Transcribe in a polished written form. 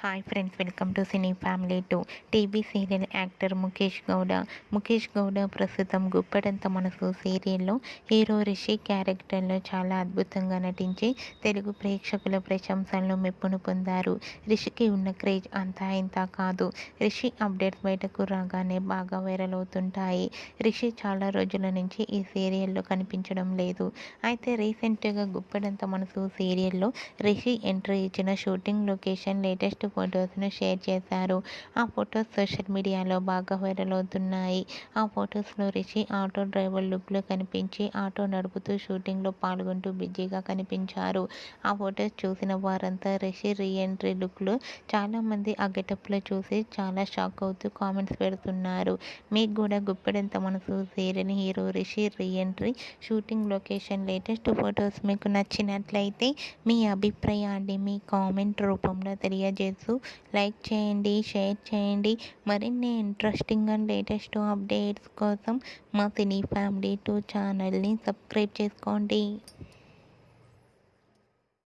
Hi friends, welcome to cine family 2. TV serial actor Mukesh Gowda. Mukesh Gowda ప్రస్తుతం గుప్పెడంత మనసు సీరియల్లో హీరో రిషి క్యారెక్టర్లో చాలా అద్భుతంగా నటించి తెలుగు ప్రేక్షకుల ప్రశంసలను మెప్పును పొందారు. రిషికి ఉన్న క్రేజ్ అంతా ఇంతా కాదు. రిషి అప్డేట్స్ బయటకు రాగానే బాగా వైరల్ అవుతుంటాయి. రిషి చాలా రోజుల నుంచి ఈ సీరియల్లో కనిపించడం లేదు. అయితే రీసెంట్గా గుప్పెడంత మనసు సీరియల్లో రిషి ఎంట్రీ ఇచ్చిన షూటింగ్ లొకేషన్ లేటెస్ట్ ఫొటోస్ను షేర్ చేశారు. ఆ ఫొటోస్ సోషల్ మీడియాలో బాగా వైరల్ అవుతున్నాయి. ఆ ఫొటోస్లో రిషి ఆటో డ్రైవర్ లుక్లో కనిపించి ఆటో నడుపుతూ షూటింగ్లో పాల్గొంటూ బిజీగా కనిపించారు. ఆ ఫొటోస్ చూసిన వారంతా రిషి రీఎంట్రీ లుక్లో చాలామంది ఆ గెటప్లో చూసి చాలా షాక్ అవుతూ కామెంట్స్ పెడుతున్నారు. మీకు కూడా గుప్పెడంత మనసు serial hero Rishi reentry shooting location latest photos మీకు నచ్చినట్లయితే మీ అభిప్రాయాన్ని మీ కామెంట్ రూపంలో తెలియజేస్తూ లైక్ చేయండి, షేర్ చేయండి. మరిన్ని ఇంట్రెస్టింగ్ అండ్ లేటెస్ట్ అప్డేట్స్ కోసం మా సినీ ఫ్యామిలీ 2 ఛానల్ని సబ్స్క్రైబ్ చేసుకోండి.